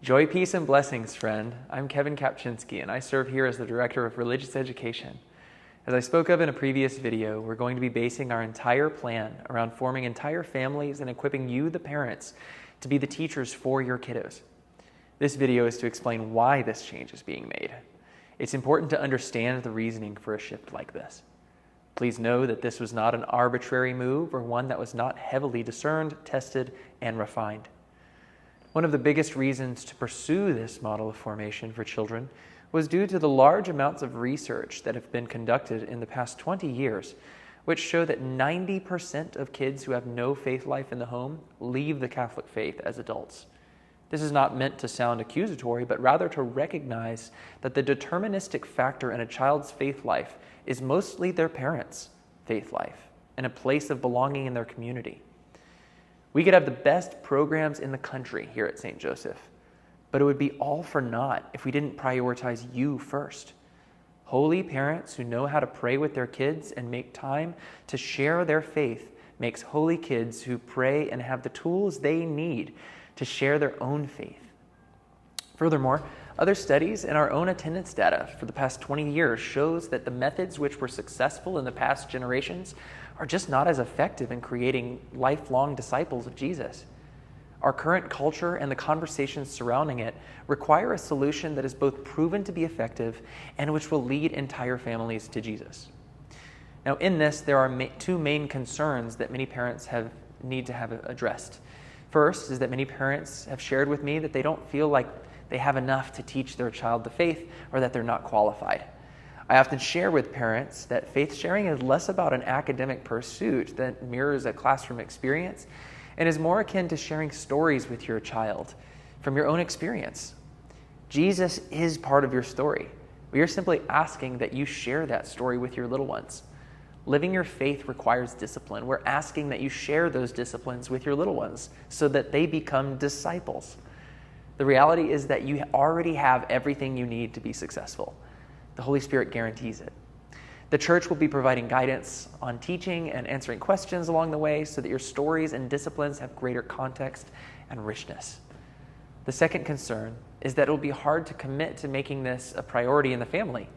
Joy, peace, and blessings, friend. I'm Kevin Kapczynski, and I serve here as the Director of Religious Education. As I spoke of in a previous video, we're going to be basing our entire plan around forming entire families and equipping you, the parents, to be the teachers for your kiddos. This video is to explain why this change is being made. It's important to understand the reasoning for a shift like this. Please know that this was not an arbitrary move or one that was not heavily discerned, tested, and refined. One of the biggest reasons to pursue this model of formation for children was due to the large amounts of research that have been conducted in the past 20 years, which show that 90% of kids who have no faith life in the home leave the Catholic faith as adults. This is not meant to sound accusatory, but rather to recognize that the deterministic factor in a child's faith life is mostly their parents' faith life and a place of belonging in their community. We could have the best programs in the country here at St. Joseph, but it would be all for naught if we didn't prioritize you first. Holy parents who know how to pray with their kids and make time to share their faith makes holy kids who pray and have the tools they need to share their own faith. Furthermore, other studies and our own attendance data for the past 20 years shows that the methods which were successful in the past generations are just not as effective in creating lifelong disciples of Jesus. Our current culture and the conversations surrounding it require a solution that is both proven to be effective and which will lead entire families to Jesus. Now, in this, there are two main concerns that many parents need to have addressed. First is that many parents have shared with me that they don't feel like they have enough to teach their child the faith or that they're not qualified. I often share with parents that faith sharing is less about an academic pursuit that mirrors a classroom experience and is more akin to sharing stories with your child from your own experience. Jesus is part of your story. We are simply asking that you share that story with your little ones. Living your faith requires discipline. We're asking that you share those disciplines with your little ones so that they become disciples. The reality is that you already have everything you need to be successful. The Holy Spirit guarantees it. The church will be providing guidance on teaching and answering questions along the way so that your stories and disciplines have greater context and richness. The second concern is that it will be hard to commit to making this a priority in the family.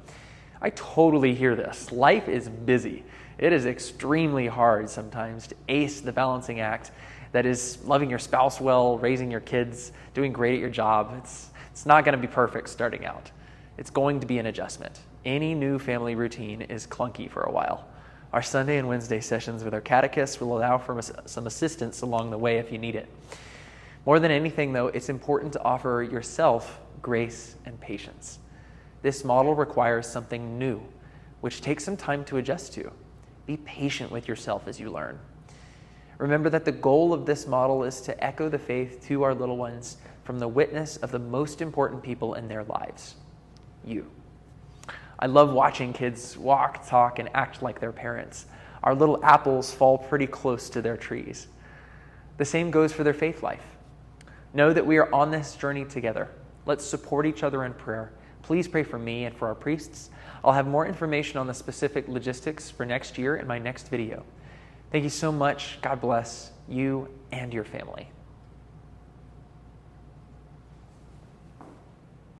I totally hear this. Life is busy. It is extremely hard sometimes to ace the balancing act that is loving your spouse well, raising your kids, doing great at your job. It's not going to be perfect starting out. It's going to be an adjustment. Any new family routine is clunky for a while. Our Sunday and Wednesday sessions with our catechists will allow for some assistance along the way if you need it. More than anything, though, it's important to offer yourself grace and patience. This model requires something new, which takes some time to adjust to. Be patient with yourself as you learn. Remember that the goal of this model is to echo the faith to our little ones from the witness of the most important people in their lives, you. I love watching kids walk, talk, and act like their parents. Our little apples fall pretty close to their trees. The same goes for their faith life. Know that we are on this journey together. Let's support each other in prayer. Please pray for me and for our priests. I'll have more information on the specific logistics for next year in my next video. Thank you so much. God bless you and your family.